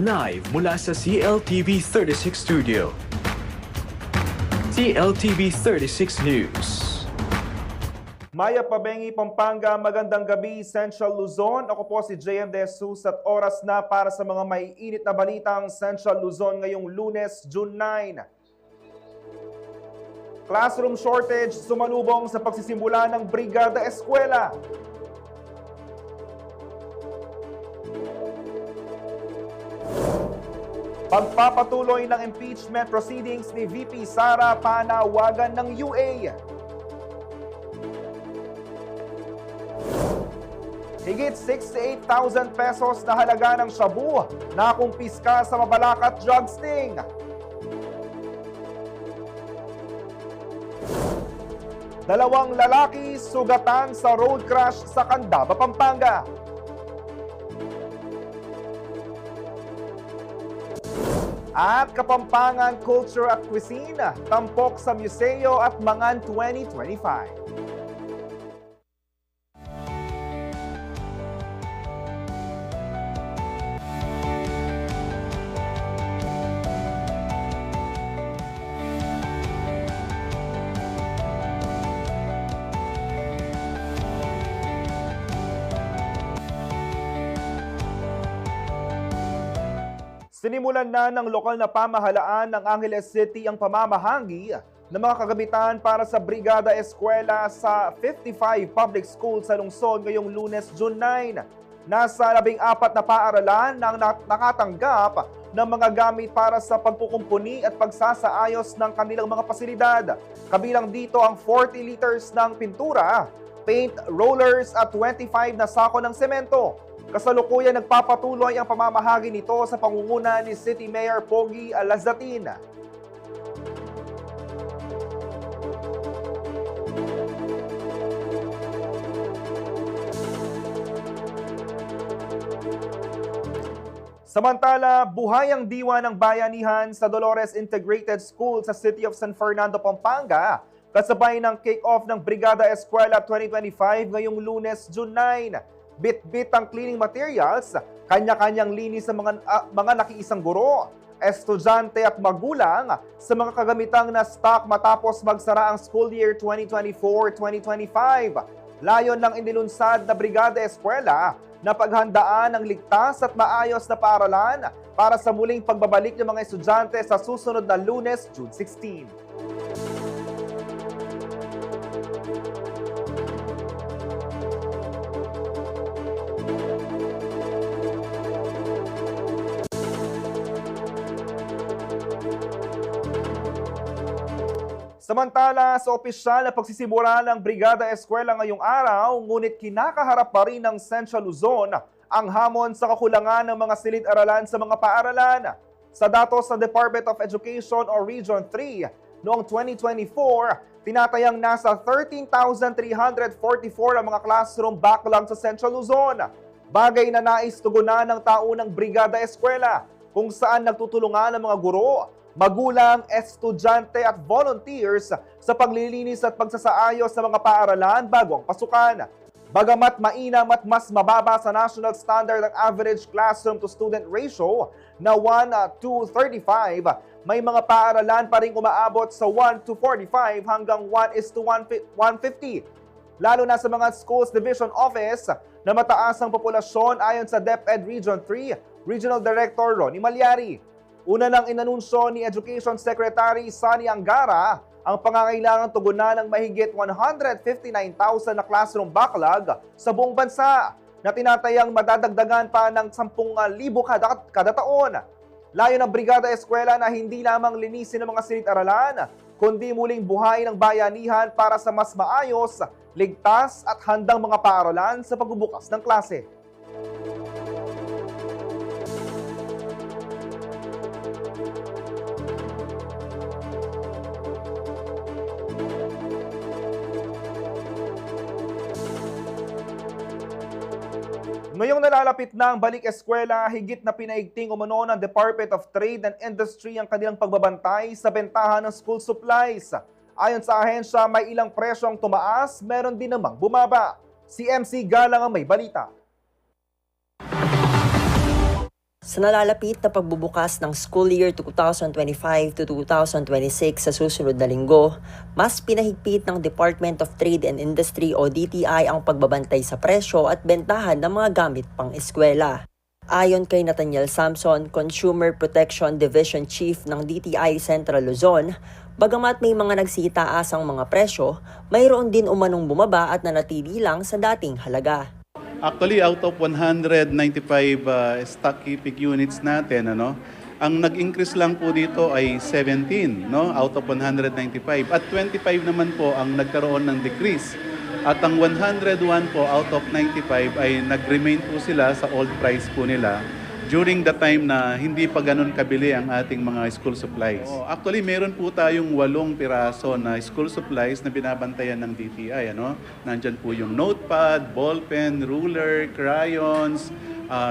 Live mula sa CLTV 36 Studio. CLTV 36 News. Maya Pabengi, Pampanga, magandang gabi, Central Luzon. Ako po si JM De Jesus at oras na para sa mga maiinit na balitang Central Luzon ngayong Lunes, June 9. Classroom shortage sumalubong sa pagsisimula ng Brigada Eskwela. Pagpapatuloy ng impeachment proceedings ni VP Sara panawagan ng UA. Higit 68,000 pesos na halaga ng shabu na kumpiska sa Mabalacat drug sting. Dalawang lalaki sugatan sa road crash sa Candaba, Pampanga. At Kapampangan Culture at Cuisine, tampok sa museo at Mangan 2025. Sinimulan na ng lokal na pamahalaan ng Angeles City ang pamamahagi ng mga kagamitan para sa Brigada Eskwela sa 55 public schools sa lungsod ngayong Lunes, June 9. Nasa 14 na paaralan ang nakatanggap ng mga gamit para sa pagkukumpuni at pagsasaayos ng kanilang mga pasilidad. Kabilang dito ang 40 liters ng pintura, paint, rollers at 25 na sako ng semento. Kasalukuyan nagpapatuloy ang pamamahagi nito sa pangunguna ni City Mayor Pogi Alazatin. Samantala, buhay ang diwa ng bayanihan sa Dolores Integrated School sa City of San Fernando, Pampanga, kasabay ng kick-off ng Brigada Eskwela 2025 ngayong Lunes, June 9. Bit-bit ang cleaning materials, kanya-kanyang linis sa mga nakiisang guro, estudyante at magulang sa mga kagamitang na stock matapos magsara ang school year 2024-2025. Layon ng inilunsad na Brigada Eskwela na paghandaan ang ligtas at maayos na paaralan para sa muling pagbabalik ng mga estudyante sa susunod na Lunes, June 16. Samantala, sa opisyal na pagsisimula ng Brigada Eskwela ngayong araw, ngunit kinakaharap pa rin ng Central Luzon ang hamon sa kakulangan ng mga silid-aralan sa mga paaralan. Sa datos sa Department of Education o Region 3, noong 2024, tinatayang nasa 13,344 ang mga classroom backlog sa Central Luzon. Bagay na nais tugunan ng taunang Brigada Eskwela, kung saan nagtutulungan ang mga guro, magulang, estudyante at volunteers sa paglilinis at pagsasaayos sa mga paaralan bago ang pasukan. Bagamat mainam at mas mababa sa national standard ang average classroom to student ratio na 1:35, may mga paaralan pa rin umaabot sa 1:45 hanggang 1:150. Lalo na sa mga Schools Division Office na mataas ang populasyon ayon sa DepEd Region 3, Regional Director Ronnie Malyari. Una nang inanunsyo ni Education Secretary Sani Angara ang pangangailangan tugunan ng mahigit 159,000 na classroom backlog sa buong bansa na tinatayang madadagdagan pa ng 10,000 kada taon. Layo ng Brigada Eskwela na hindi lamang linisin ng mga silid-aralan, kundi muling buhay ng bayanihan para sa mas maayos, ligtas at handang mga paaralan sa pagbubukas ng klase. Ngayong nalalapit na ang balik eskwela, higit na pinaigting umano ng Department of Trade and Industry ang kanilang pagbabantay sa bentahan ng school supplies. Ayon sa ahensya, may ilang presyong tumaas, meron din namang bumaba. Si MC Galang ang may balita. Sa nalalapit na pagbubukas ng school year 2025 to 2026 sa susunod na linggo, mas pinahigpit ng Department of Trade and Industry o DTI ang pagbabantay sa presyo at bentahan ng mga gamit pang eskwela. Ayon kay Nathaniel Samson, Consumer Protection Division Chief ng DTI Central Luzon, bagamat may mga nagsitaasang mga presyo, mayroon din umanong bumaba at nanatili lang sa dating halaga. Actually, out of 195 stock keeping units natin, ang nag-increase lang po dito ay 17, out of 195. At 25 naman po ang nagkaroon ng decrease. At ang 101 po out of 95 ay nag-remain po sila sa old price po nila during the time na hindi pa ganun kabili ang ating mga school supplies. Actually, meron po tayong 8 piraso na school supplies na binabantayan ng DTI. Nandyan po yung notepad, ballpen, ruler, crayons,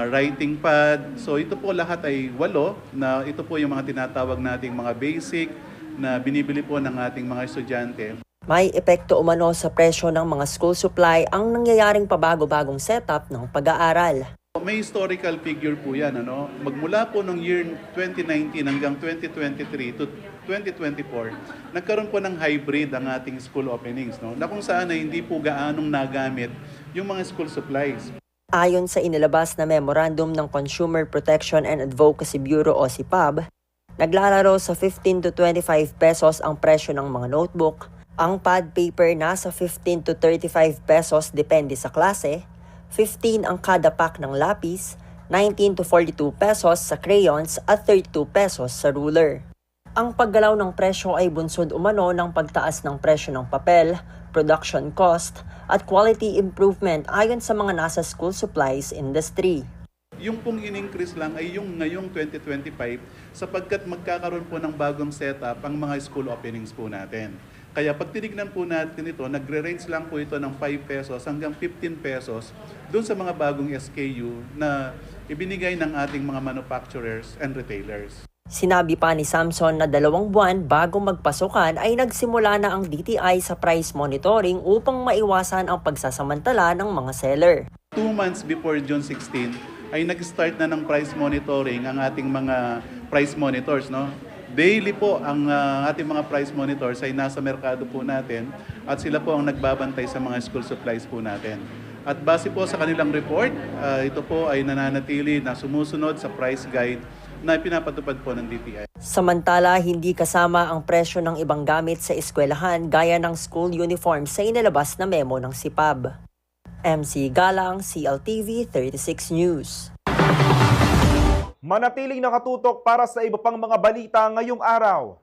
writing pad. So ito po lahat ay 8 na ito po yung mga tinatawag nating mga basic na binibili po ng ating mga estudyante. May epekto umano sa presyo ng mga school supply ang nangyayaring pabago-bagong setup ng pag-aaral. May historical figure po yan. Magmula po ng year 2019 hanggang 2023 to 2024, nagkaroon po ng hybrid ang ating school openings. Na kung saan ay hindi po gaanong nagamit yung mga school supplies. Ayon sa inilabas na memorandum ng Consumer Protection and Advocacy Bureau o CPAB, naglalaro sa 15 to 25 pesos ang presyo ng mga notebook, ang pad paper nasa 15 to 35 pesos depende sa klase, 15 ang kada pack ng lapis, 19 to 42 pesos sa crayons at 32 pesos sa ruler. Ang paggalaw ng presyo ay bunsod umano ng pagtaas ng presyo ng papel, production cost, at quality improvement ayon sa mga nasa school supplies industry. Yung pong in-increase lang ay yung ngayong 2025 sapagkat magkakaroon po ng bagong setup ang mga school openings po natin. Kaya pag tinignan po natin ito, nagre-range lang po ito ng 5 pesos hanggang 15 pesos doon sa mga bagong SKU na ibinigay ng ating mga manufacturers and retailers. Sinabi pa ni Samson na 2 buwan bago magpasukan ay nagsimula na ang DTI sa price monitoring upang maiwasan ang pagsasamantala ng mga seller. 2 months before June 16 ay nag-start na ng price monitoring ang ating mga price monitors. Daily po ang ating mga price monitors ay nasa merkado po natin at sila po ang nagbabantay sa mga school supplies po natin. At base po sa kanilang report, ito po ay nananatili na sumusunod sa price guide na pinapatupad po ng DTI. Samantala, hindi kasama ang presyo ng ibang gamit sa eskwelahan gaya ng school uniform sa inilabas na memo ng CPAB. MC Galang, CLTV 36 News. Manatiling nakatutok para sa iba pang mga balita ngayong araw.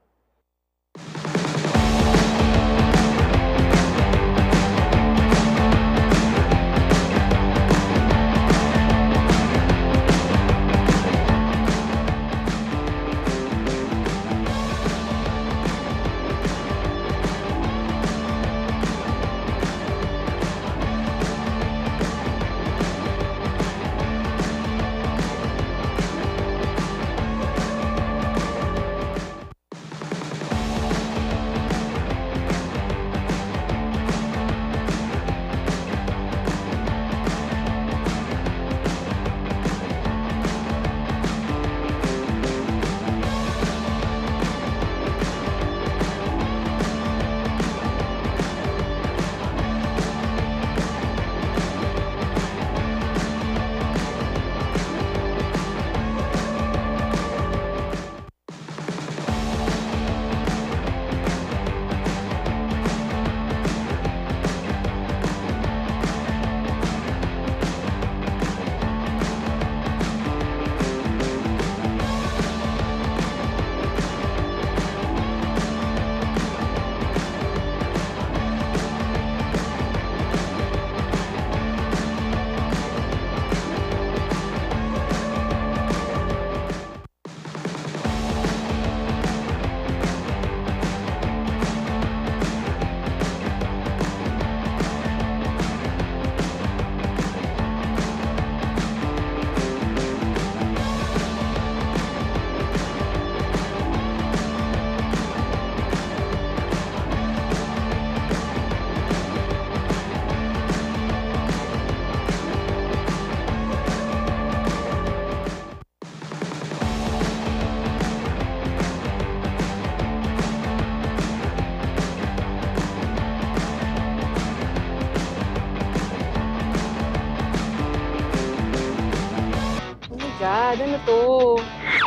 God, ano to?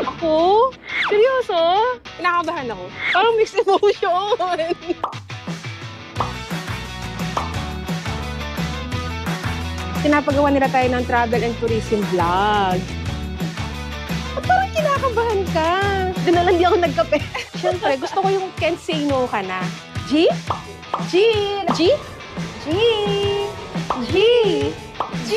Ako? Seryoso? Kinakabahan ako. Parang mixed emotion. Pinapagawa nila tayo ng travel and tourism vlog. At parang kinakabahan ka. Doon na lang di ako nagkape. Siyempre, gusto ko yung can't say no ka na. G? G? G? G? G? G?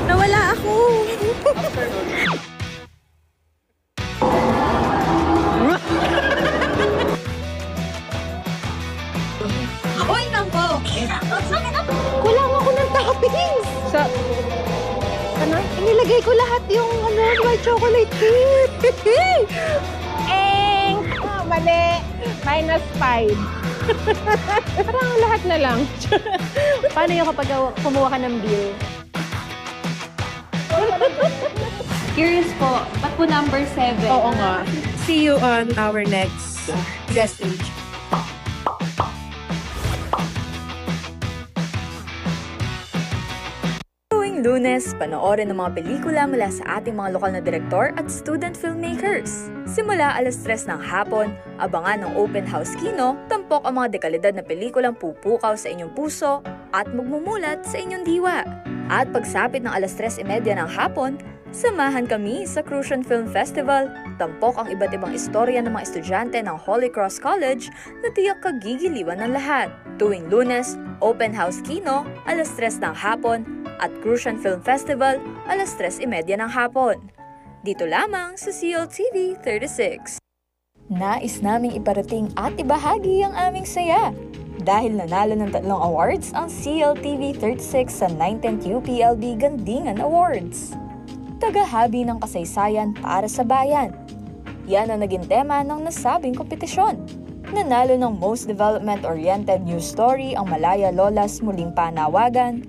Nawala ako. Hoy, nangko! Kulang ako ng toppings. Sa... Ano? Inilagay ko lahat yung white chocolate chip. Mali. -5. Parang lahat na lang. Paano yung kapag kumuha ka ng bill? Curious po, ba't po number 7? Oo nga. See you on our next guest stage. Tuwing Lunes, panoorin ang mga pelikula mula sa ating mga lokal na direktor at student filmmakers. Simula 3:00 ng hapon, abangan ng Open House Kino, tampok ang mga dekalidad na pelikulang pupukaw sa inyong puso at magmumulat sa inyong diwa. At pagsapit ng 3:30 ng hapon, samahan kami sa Crucian Film Festival. Tampok ang iba't ibang istorya ng mga estudyante ng Holy Cross College na tiyak kagigiliwan ng lahat. Tuwing Lunes, Open House Kino, 3:00 ng hapon, at Crucian Film Festival, 3:30 ng hapon. Dito lamang sa CLTV 36. Nais naming iparating at ibahagi ang aming saya. Dahil nanalo ng 3 awards ang CLTV 36 sa 19th UPLB Gandingan Awards. Tagahabi ng kasaysayan para sa bayan. Yan ang naging tema ng nasabing kompetisyon. Nanalo ng Most Development-Oriented News Story ang Malaya Lolas Muling Panawagan,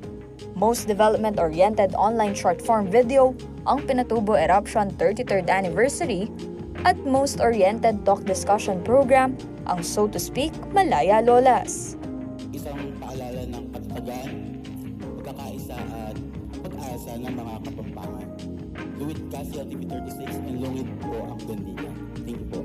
Most Development-Oriented Online Short Form Video ang Pinatubo Eruption 33rd Anniversary, at Most Oriented Talk Discussion Program ang So to Speak Malaya Lolas. Isang paalala ng katatagan, pagkakaisa at pag-asa ng mga Kapampangan. Luwit ka CLTV 36 and lungit po ang Gandingan. Thank you po.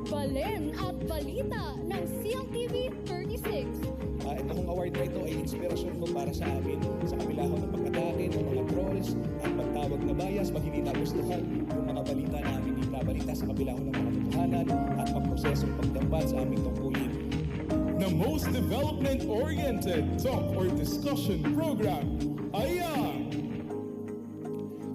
Balen at balita ng CLTV 36. Itong award na ito ay inspirasyon mo para sa amin sa kabila ng pagkatake ng mga trolls at pagtawag na bias pag hindi nagustuhan yung mga balita na aming itabalita sa kabila ng mga totohanan at pagprosesong pagdambat sa aming tungkulin. The most development-oriented talk or discussion program ay ang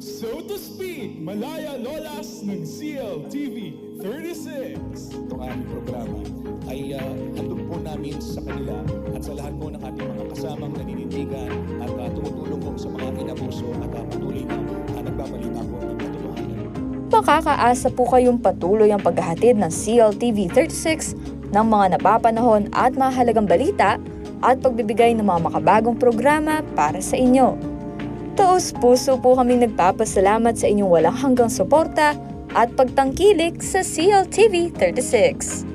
So to Speak Malaya Lolas ng CLTV 36. Itong aming programa ay handog po namin sa kanila at sa lahat po ng ating mga kasamang naninindigan at tumutulong po sa mga inabuso at patuloy na nagbabalita po ng katotohanan. Makakaasa po kayong patuloy ang paghahatid ng CLTV 36 ng mga napapanahon at mahalagang balita at pagbibigay ng mga makabagong programa para sa inyo. Taos puso po kaming nagpapasalamat sa inyong walang hanggang suporta at pagtangkilik sa CLTV 36.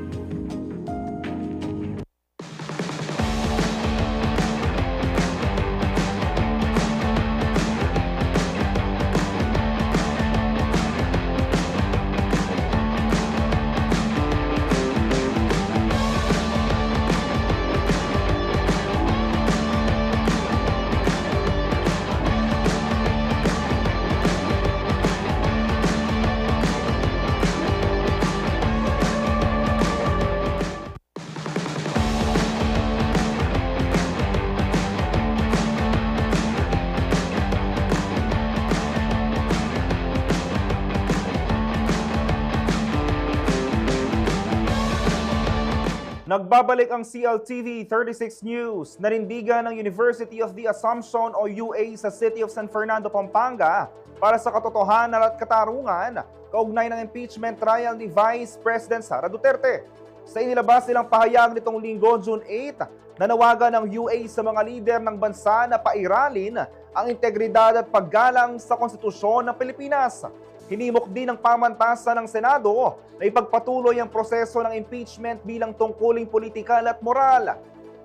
Nagbabalik ang CLTV 36 News. Nanindigan ng University of the Assumption o UA sa City of San Fernando, Pampanga para sa katotohanan at katarungan kaugnay ng impeachment trial ni Vice President Sara Duterte. Sa inilabas nilang pahayag nitong Linggo, June 8, nanawagan ng UA sa mga lider ng bansa na pairalin ang integridad at paggalang sa konstitusyon ng Pilipinas. Hinimok din ng pamantasan ng Senado na ipagpatuloy ang proseso ng impeachment bilang tungkuling politikal at moral.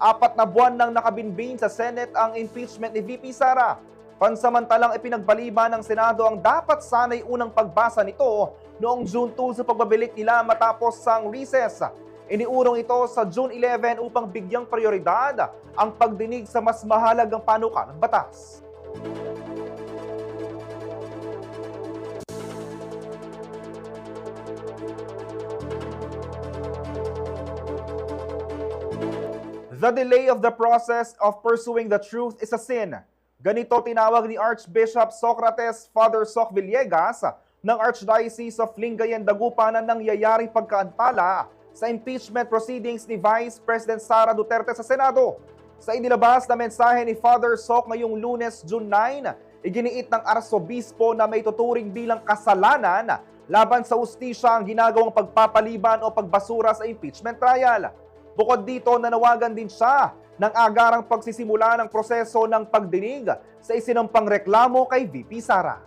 4 na buwan nang nakabinbin sa Senate ang impeachment ni VP Sara. Pansamantalang ipinagpaliban ng Senado ang dapat sana'y unang pagbasa nito noong June 2 sa pagbabalik nila matapos ang recess. Iniurong ito sa June 11 upang bigyang prioridad ang pagdinig sa mas mahalagang panukalang batas. The delay of the process of pursuing the truth is a sin. Ganito tinawag ni Archbishop Socrates Father Soc Villegas ng Archdiocese of Lingayen, Dagupan na nangyayaring pagkaantala sa impeachment proceedings ni Vice President Sara Duterte sa Senado. Sa inilabas na mensahe ni Father Soc ngayong Lunes, June 9, iginiit ng Arsobispo na may tuturing bilang kasalanan laban sa ustisya ang ginagawang pagpapaliban o pagbasura sa impeachment trial. Bukod dito, nanawagan din siya ng agarang pagsisimula ng proseso ng pagdinig sa isinampang reklamo kay VP Sara.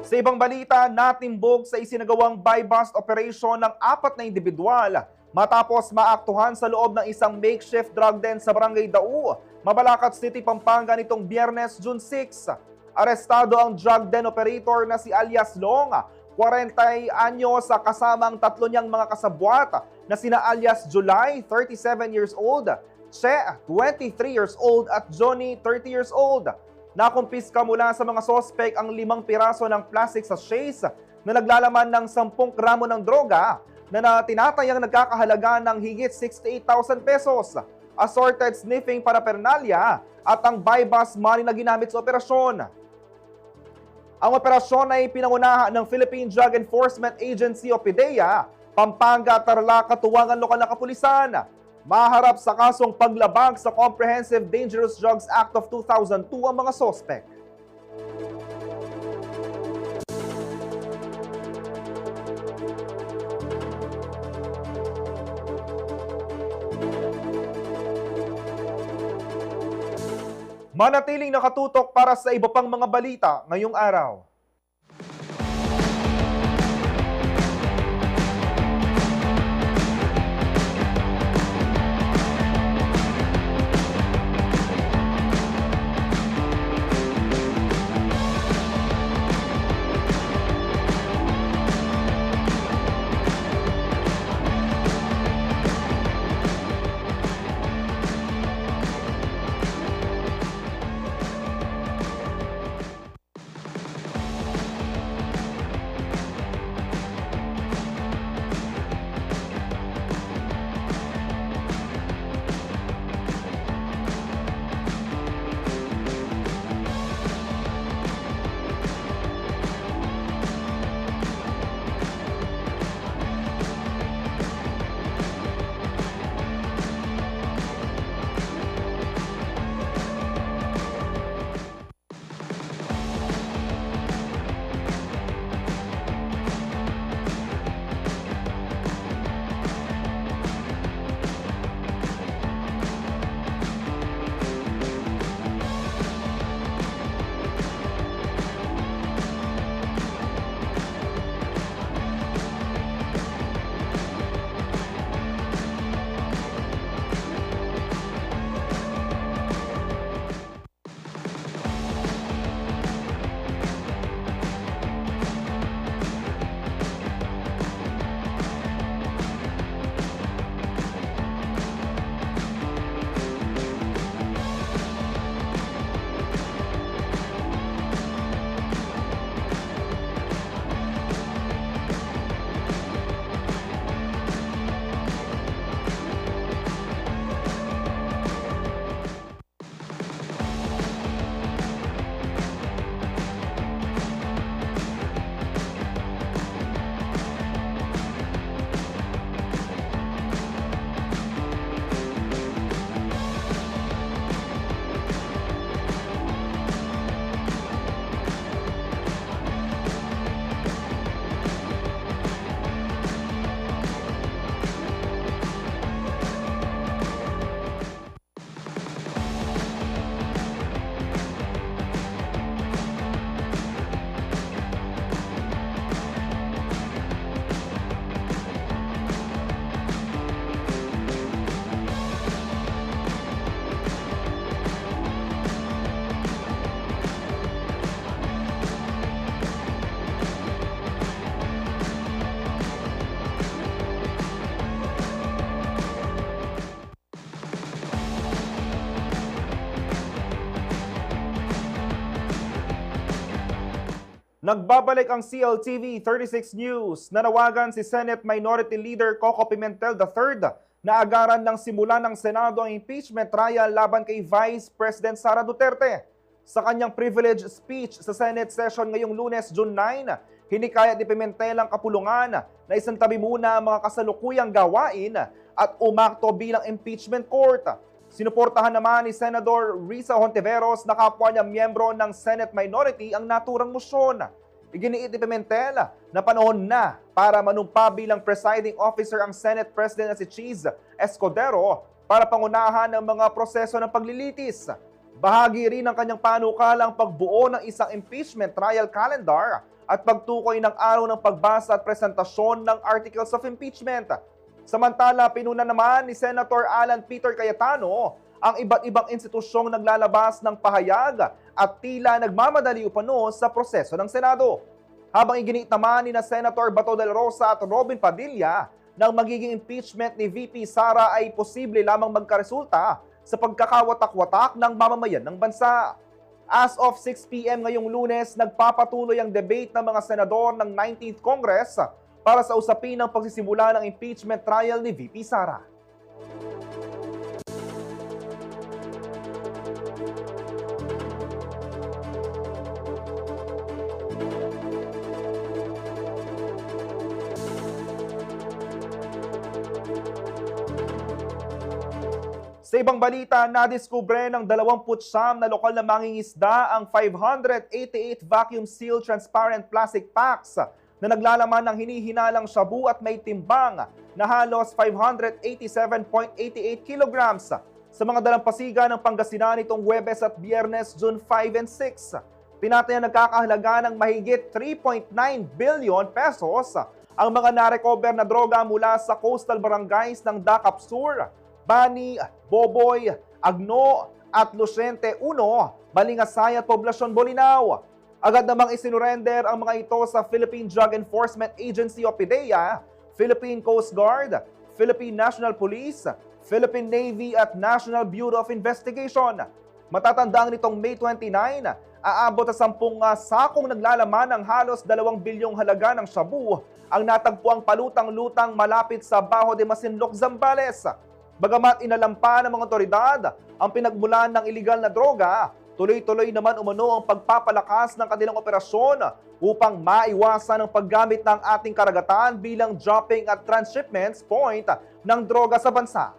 Sa ibang balita, natimbog sa isinagawang buy-bust operation ng 4 na individual matapos maaktuhan sa loob ng isang makeshift drug den sa Barangay Dau, Mabalacat City, Pampanga nitong Biyernes, June 6. Arestado ang drug den operator na si alias Long, 40 anyos sa kasamang 3 niyang mga kasabwat na sina alias July, 37 years old, Che, 23 years old at Johnny, 30 years old. Nakumpiska mula sa mga sospek ang 5 piraso ng plastic sachets na naglalaman ng 10 gramo ng droga na tinatayang nagkakahalaga ng higit 68,000 pesos, assorted sniffing paraphernalia at ang buy-bust money na ginamit sa operasyon. Ang operasyon ay pinangunahan ng Philippine Drug Enforcement Agency o PDEA, Pampanga, Tarlac, Katuwangan Lokal na Kapulisan. Maharap sa kasong paglabag sa Comprehensive Dangerous Drugs Act of 2002 ang mga sospek. Manatiling nakatutok para sa iba pang mga balita ngayong araw. Nagbabalik ang CLTV 36 News. Nanawagan si Senate Minority Leader Coco Pimentel III na agaran ng simula ng Senado ang impeachment trial laban kay Vice President Sara Duterte. Sa kanyang privilege speech sa Senate session ngayong Lunes, June 9, hinikayat ni Pimentel ang kapulungan na isantabi muna ang mga kasalukuyang gawain at umakto bilang impeachment court. Sinuportahan naman ni Senador Risa Hontiveros na kapwa niya miyembro ng Senate Minority ang naturang motion. Iginiit ni Pimentel na panahon na para manumpa bilang presiding officer ang Senate President na si Cheese Escudero para pangunahan ang mga proseso ng paglilitis. Bahagi rin ng kanyang panukalang pagbuo ng isang impeachment trial calendar at pagtukoy ng araw ng pagbasa at presentasyon ng Articles of Impeachment. Samantala, pinuna naman ni Senator Alan Peter Cayetano ang iba't ibang institusyong naglalabas ng pahayag at tila nagmamadali upano sa proseso ng Senado. Habang iginiit naman ni na Senator Bato del Rosa at Robin Padilla na ang magiging impeachment ni VP Sara ay posible lamang magkaresulta sa pagkakawatak-watak ng mamamayan ng bansa. As of 6 p.m. ngayong Lunes, nagpapatuloy ang debate ng mga senador ng 19th Congress para sa usapin ng pagsisimula ng impeachment trial ni VP Sara. Sa ibang balita, nadiskubre ng 29 na lokal na mangingisda ang 588 vacuum-sealed transparent plastic packs na naglalaman ng hinihinalang shabu at may timbang na halos 587.88 kilograms sa mga dalampasigan ng Pangasinan nitong Huwebes at Biyernes, June 5 and 6. Tinatayang nagkakahalaga ng mahigit 3.9 billion pesos ang mga narecover na droga mula sa coastal barangays ng Dakap Sur, Bani, Boboy, Agno at Luciente 1, Balingasay at Poblacion Bolinao. Agad namang isinurrender ang mga ito sa Philippine Drug Enforcement Agency o PDEA, Philippine Coast Guard, Philippine National Police, Philippine Navy at National Bureau of Investigation. Matatandaan nitong May 29, aabot sa 10 sakong naglalaman ng halos 2 bilyong halaga ng shabu ang natagpuang palutang-lutang malapit sa Bajo de Masinloc, Zambales. Bagamat inalampa ng mga otoridad ang pinagmulan ng iligal na droga, tuloy-tuloy naman umano ang pagpapalakas ng kanilang operasyon upang maiwasan ang paggamit ng ating karagatan bilang dropping at transshipments point ng droga sa bansa.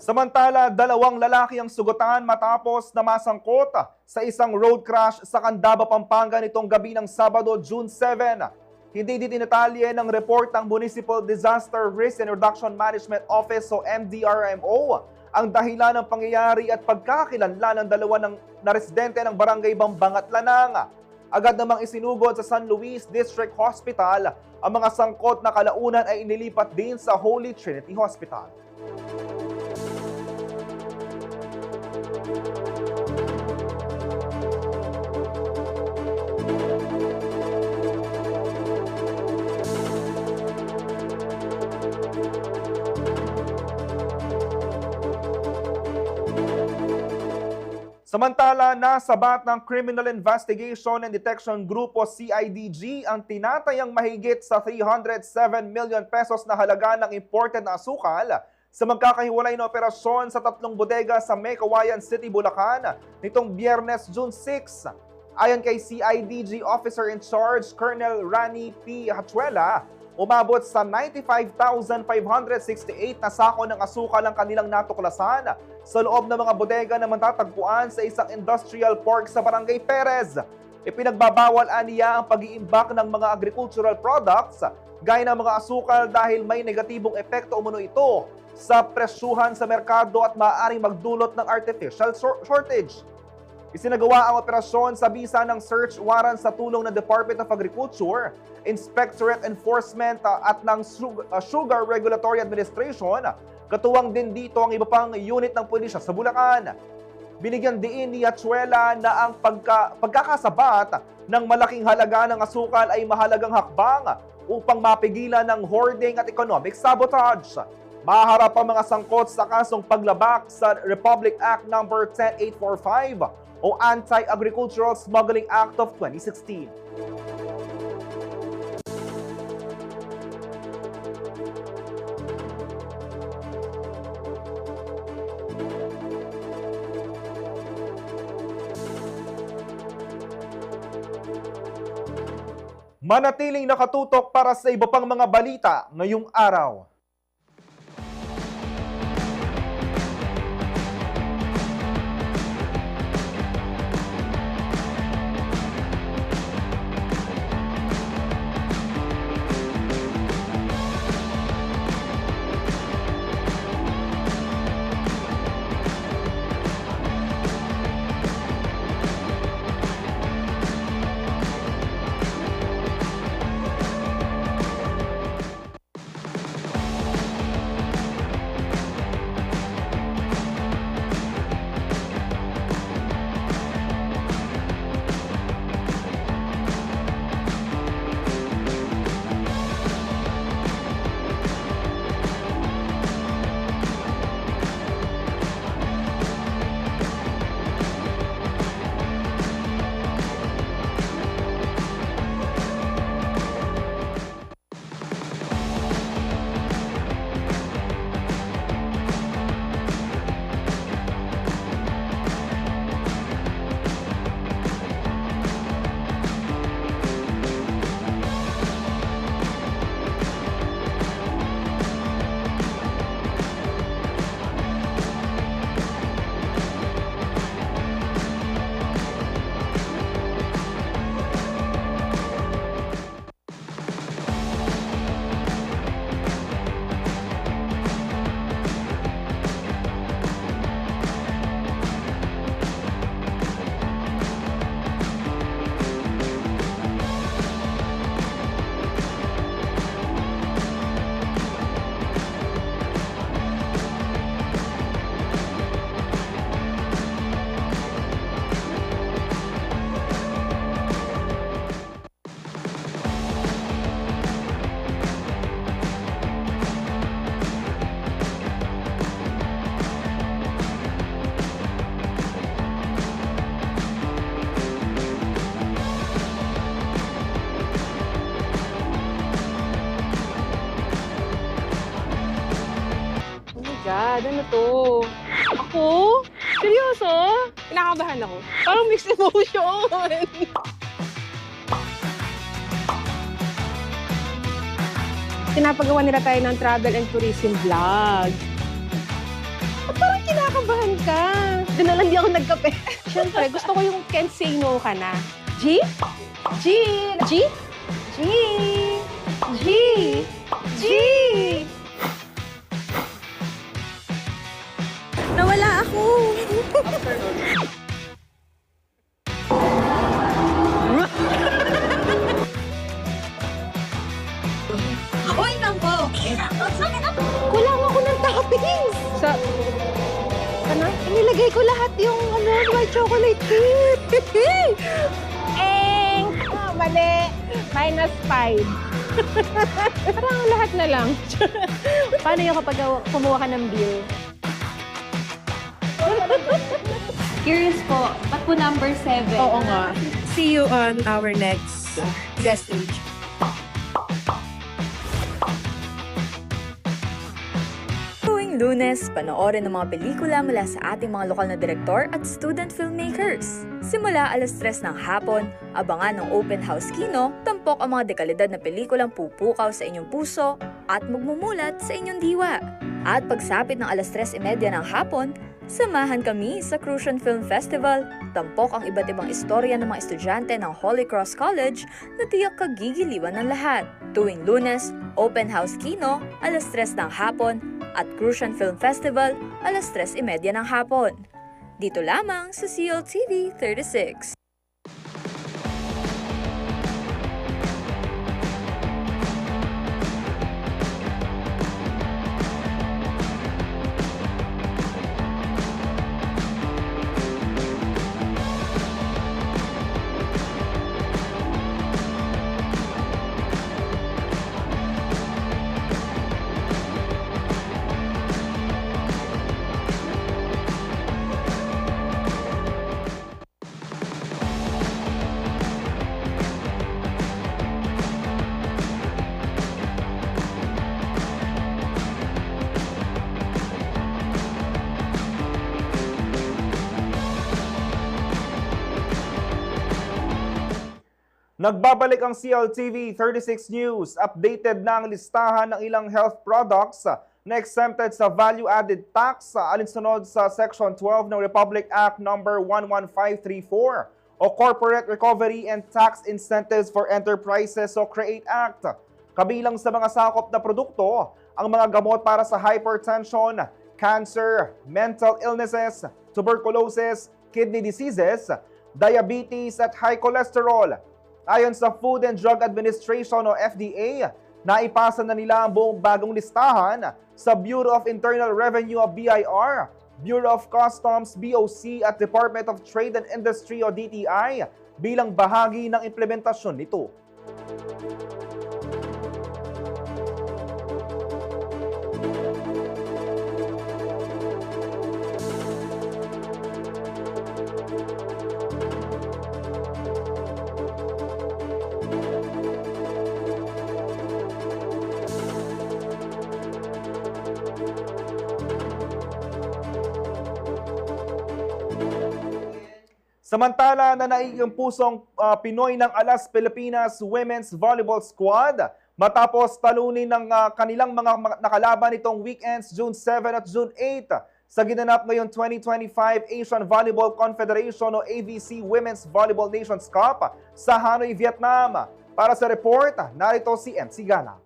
Samantala, 2 lalaki ang sugatan matapos na masangkot sa isang road crash sa Candaba, Pampanga nitong gabi ng Sabado, June 7. Hindi dinitalye ng report ng Municipal Disaster Risk and Reduction Management Office o MDRMO ang dahilan ng pangyayari at pagkakilanlan ng 2 na residente ng Barangay Bambang at Lanang. Agad namang isinugod sa San Luis District Hospital. Ang mga sangkot na kalaunan ay inilipat din sa Holy Trinity Hospital. Samantala, nasabat ng Criminal Investigation and Detection Group o CIDG ang tinatayang mahigit sa 307 million pesos na halaga ng imported na asukal sa magkakahiwalay na operasyon sa 3 bodega sa Meycauayan City, Bulacan nitong Biyernes, June 6. Ayon kay CIDG Officer in Charge Colonel Rani P. Hachuela, umabot sa 95,568 na sako ng asukal ang kanilang natuklasan sa loob ng mga bodega na matatagpuan sa isang industrial park sa Barangay Perez. Ipinagbabawal aniya ang pag-iimbak ng mga agricultural products gaya ng mga asukal dahil may negatibong epekto umano ito sa presyuhan sa merkado at maaaring magdulot ng artificial shortage. Isinagawa ang operasyon sa bisa ng search warrant sa tulong ng Department of Agriculture, Inspectorate Enforcement at ng Sugar Regulatory Administration. Katuwang din dito ang iba pang unit ng pulisya sa Bulacan. Binigyan diin ni Atsuela na ang pagkakasabat ng malaking halaga ng asukal ay mahalagang hakbang upang mapigilan ng hoarding at economic sabotage. Maharap ang mga sangkot sa kasong paglabak sa Republic Act No. 10845 o Anti-Agricultural Smuggling Act of 2016. Manatiling nakatutok para sa iba pang mga balita ngayong araw. God, ano to? Ako? Seryoso? Kinakabahan ako. Parang mixed emotion. Pinapagawa nila tayo ng travel and tourism vlog. At parang kinakabahan ka. Doon na lang di ako nagkape. Siyempre, gusto ko yung can't say no ka na. G? G? G? G? G? G? Nawala ako. Hoy, nangko! Kulang ako ng toppings. Nilagay ko lahat yung white chocolate chip. Mali. -5. Parang lahat na lang. Paano yung kapag kumuha ka ng beer? Curious po, ba't po number 7? Oo nga. See you on our next guest stage. Tuwing Lunes, panoorin ng mga pelikula mula sa ating mga lokal na direktor at student filmmakers. Simula 3:00 ng hapon, abangan ng Open House Kino, tampok ang mga dekalidad na pelikulang pupukaw sa inyong puso at magmumulat sa inyong diwa. At pagsapit ng 3:30 ng hapon, samahan kami sa Crucian Film Festival. Tampok ang iba't ibang istorya ng mga estudyante ng Holy Cross College na tiyak kagigiliwan ng lahat. Tuwing Lunes, Open House Kino, 3:00 ng hapon, at Crucian Film Festival, 3:30 ng hapon. Dito lamang sa CLTV 36. Nagbabalik ang CLTV 36 News. Updated na ang listahan ng ilang health products na exempted sa value-added tax alinsunod sa Section 12 ng Republic Act No. 11534 o Corporate Recovery and Tax Incentives for Enterprises o CREATE Act. Kabilang sa mga sakop na produkto, ang mga gamot para sa hypertension, cancer, mental illnesses, tuberculosis, kidney diseases, diabetes at high cholesterol. Ayon sa Food and Drug Administration o FDA, naipasa na nila ang buong bagong listahan sa Bureau of Internal Revenue o BIR, Bureau of Customs BOC at Department of Trade and Industry o DTI bilang bahagi ng implementasyon nito. Samantala, nanaig ang pusong Pinoy ng Alas Pilipinas Women's Volleyball Squad matapos talunin ng kanilang mga nakalaban nitong weekends June 7 at June 8 sa ginanap ngayong 2025 Asian Volleyball Confederation o AVC Women's Volleyball Nations Cup sa Hanoi, Vietnam. Para sa report, narito si MC Gala.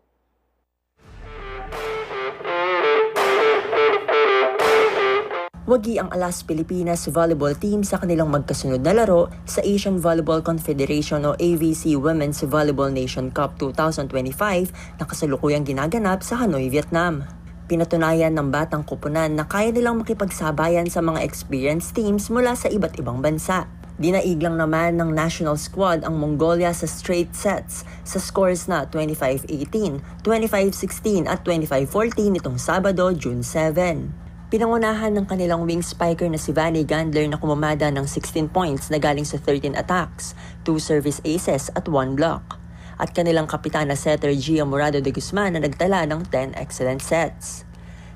Wagi ang Alas Pilipinas volleyball team sa kanilang magkasunod na laro sa Asian Volleyball Confederation o AVC Women's Volleyball Nation Cup 2025 na kasalukuyang ginaganap sa Hanoi, Vietnam. Pinatunayan ng batang kupunan na kaya nilang makipagsabayan sa mga experienced teams mula sa iba't ibang bansa. Dinaig lang naman ng national squad ang Mongolia sa straight sets sa scores na 25-18, 25-16 at 25-14 nitong Sabado, June 7. Pinangunahan ng kanilang wing spiker na si Vanny Gandler na kumamada ng 16 points na galing sa 13 attacks, 2 service aces at 1 block. At kanilang kapitan na setter Gia Morado de Guzman na nagtala ng 10 excellent sets.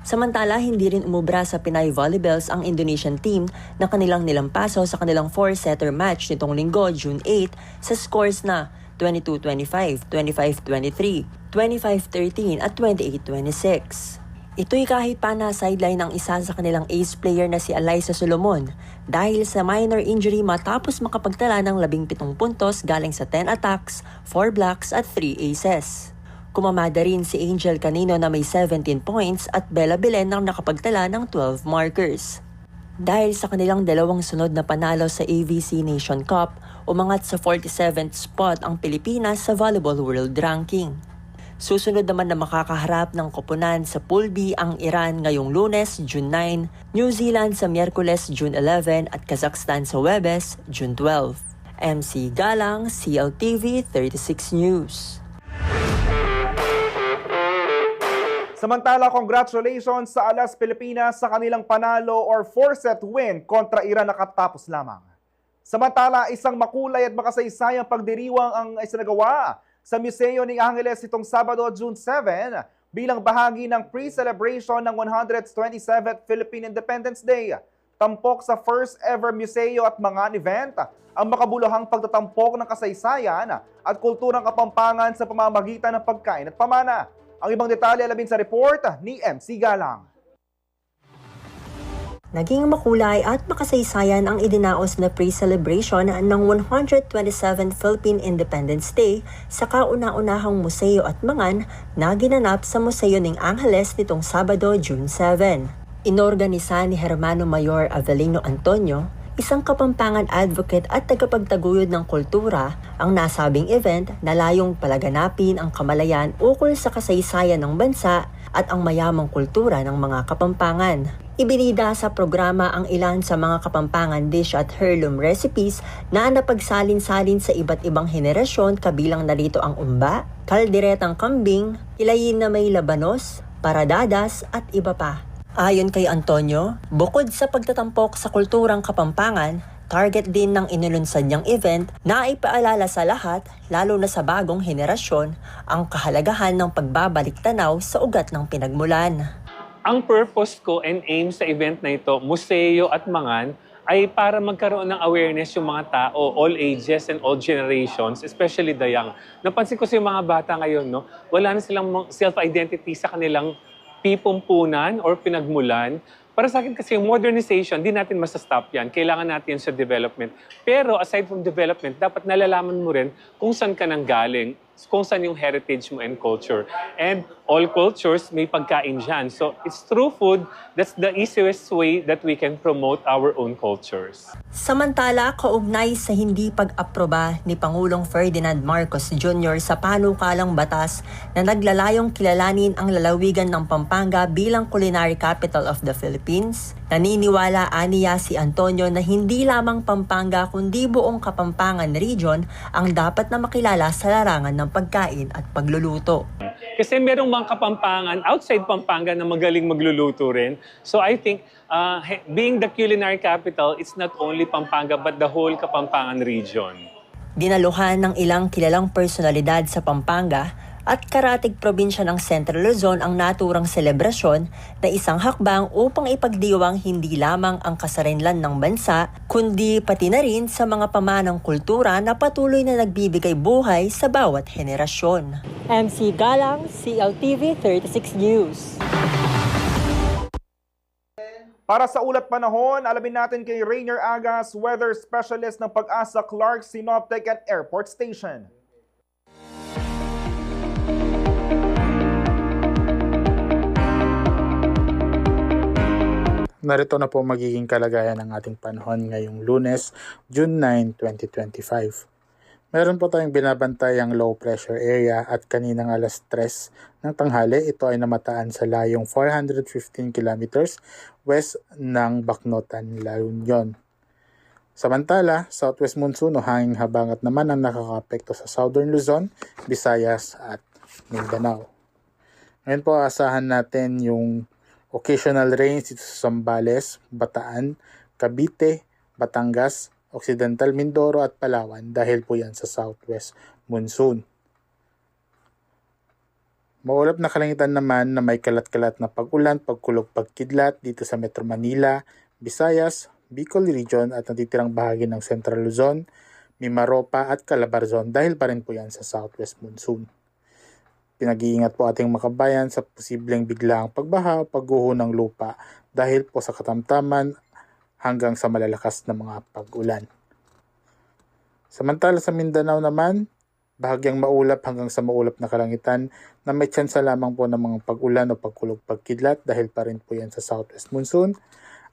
Samantala, hindi rin umubra sa Pinay Volleybells ang Indonesian team na kanilang nilampaso sa kanilang 4-setter match nitong linggo, June 8, sa scores na 22-25, 25-23, 25-13 at 28-26. Ito'y kahit pa na sideline ng isa sa kanilang ace player na si Alyssa Solomon dahil sa minor injury matapos makapagtala ng 17 puntos galing sa 10 attacks, 4 blocks at 3 aces. Kumamada rin si Angel Canino na may 17 points at Bella Belen na nakapagtala ng 12 markers. Dahil sa kanilang dalawang sunod na panalo sa AVC Nation Cup, umangat sa 47th spot ang Pilipinas sa Volleyball World Ranking. Susunod naman na makakaharap ng koponan sa Pool B ang Iran ngayong Lunes, June 9, New Zealand sa Miyerkules, June 11 at Kazakhstan sa Huwebes, June 12. MC Galang, CLTV 36 News. Samantala, congratulations sa Alas Pilipinas sa kanilang panalo or 4-set win kontra Iran na katapos lamang. Samantala, isang makulay at makasaysayang pagdiriwang ang isinagawa sa Museo ni Angeles itong Sabado, June 7 bilang bahagi ng pre-celebration ng 127th Philippine Independence Day. Tampok sa first ever museo at mga event ang makabuluhang pagtatampok ng kasaysayan at kulturang Kapampangan sa pamamagitan ng pagkain at pamana. Ang ibang detalye alamin sa report ni MC Galang. Naging makulay at makasaysayan ang idinaos na pre-celebration ng 127th Philippine Independence Day sa kauna-unahang museo at mangan na ginanap sa Museo ng Angeles nitong Sabado, June 7. Inorganisa ni Hermano Mayor Avelino Antonio, isang Kapampangan advocate at tagapagtaguyod ng kultura, ang nasabing event na layong palaganapin ang kamalayan ukol sa kasaysayan ng bansa at ang mayamang kultura ng mga Kapampangan. Ibinida sa programa ang ilan sa mga Kapampangan dish at heirloom recipes na napagsalin-salin sa iba't ibang henerasyon, kabilang narito ang umba, kalderetang kambing, kilayin na may labanos, paradadas at iba pa. Ayon kay Antonio, bukod sa pagtatampok sa kulturang Kapampangan, target din ng inulunsad niyang event na ipaalala sa lahat, lalo na sa bagong henerasyon, ang kahalagahan ng pagbabalik tanaw sa ugat ng pinagmulan. Ang purpose ko and aim sa event na ito, museo at mangan, ay para magkaroon ng awareness yung mga tao, all ages and all generations, especially the young. Napansin ko sa mga bata ngayon, no, wala na silang self-identity sa kanilang pipumpunan or pinagmulan. Para sa akin kasi yung modernization, di natin masastop yan. Kailangan natin sa development. Pero aside from development, dapat nalalaman mo rin kung saan ka nang galing, kung saan yung heritage mo and culture. And all cultures may pagkain dyan. So it's through food, that's the easiest way that we can promote our own cultures. Samantala, kaugnay sa hindi pag-aproba ni Pangulong Ferdinand Marcos Jr. sa panukalang batas na naglalayong kilalanin ang lalawigan ng Pampanga bilang culinary capital of the Philippines, naniniwala aniya si Antonio na hindi lamang Pampanga kundi buong Kapampangan region ang dapat na makilala sa larangan ng pagkain at pagluluto. Kasi merong mga Kapampangan outside Pampanga na magaling magluluto rin. So I think being the culinary capital, it's not only Pampanga but the whole Kapampangan region. Dinaluhan ng ilang kilalang personalidad sa Pampanga at karatig probinsya ng Central Luzon ang naturang selebrasyon na isang hakbang upang ipagdiwang hindi lamang ang kasarinlan ng bansa, kundi pati na rin sa mga pamanang kultura na patuloy na nagbibigay buhay sa bawat henerasyon. MC Galang, CLTV 36 News. Para sa ulat panahon, alamin natin kay Rainier Agas, weather specialist ng Pag-asa Clark Synoptic and Airport Station. Narito na po magiging kalagayan ng ating panahon ngayong Lunes, June 9, 2025. Meron po tayong binabantayang low pressure area at kaninang alas 3 ng tanghali, ito ay namataan sa layong 415 kilometers west ng Bacnotan, La Union. Samantala, southwest monsoon o hanging habangat naman ang nakakaapekto sa southern Luzon, Visayas at Mindanao. Ngayon po asahan natin yung occasional rains dito sa Zambales, Bataan, Cavite, Batangas, Occidental Mindoro at Palawan dahil po yan sa southwest monsoon. Maulap na kalangitan naman na may kalat-kalat na pag-ulan, pagkulog, pagkidlat dito sa Metro Manila, Visayas, Bicol Region at natitirang bahagi ng Central Luzon, Mimaropa at Calabarzon dahil pa rin po yan sa southwest monsoon. Pinag-iingat po ating makabayan sa posibleng biglaang pagbaha o pagguho ng lupa dahil po sa katamtaman hanggang sa malalakas na mga pag-ulan. Samantala sa Mindanao naman, bahagyang maulap hanggang sa maulap na kalangitan na may tsansa lamang po ng mga pag-ulan o pagkulog pagkidlat dahil pa rin po yan sa southwest monsoon.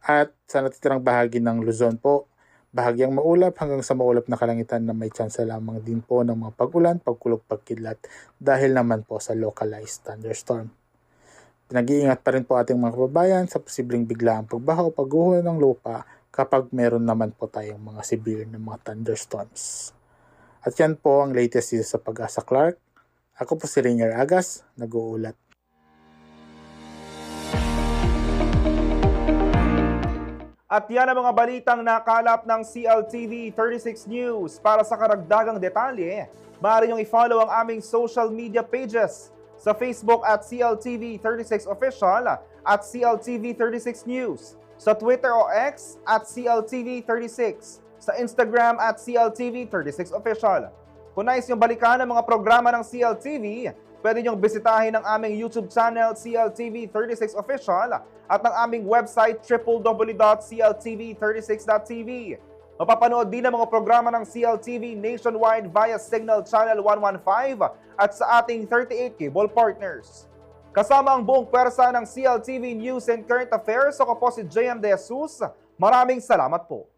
At sa natitirang bahagi ng Luzon po, bahagyang maulap hanggang sa maulap na kalangitan na may tsansa lamang din po ng mga pag-ulan, pagkulog, pagkidlat dahil naman po sa localized thunderstorm. Pinag-iingat pa rin po ating mga kababayan sa posibleng biglaang pagbaha o pagguho ng lupa kapag meron naman po tayong mga severe na mga thunderstorms. At yan po ang latest dito sa Pag-asa Clark. Ako po si Rainier Agas, nag-uulat. At yan ang mga balitang nakalap ng CLTV 36 News. Para sa karagdagang detalye, maaari niyong i-follow ang aming social media pages sa Facebook at CLTV 36 Official at CLTV 36 News, sa Twitter o X at CLTV 36, sa Instagram at CLTV 36 Official. Kung nais niyong balikan ang mga programa ng CLTV, pwede niyong bisitahin ang aming YouTube channel CLTV 36 Official at ang aming website www.cltv36.tv. Mapapanood din ang mga programa ng CLTV nationwide via Signal Channel 115 at sa ating 38 cable partners. Kasama ang buong pwersa ng CLTV News and Current Affairs, ako po si JM De Jesus. Maraming salamat po.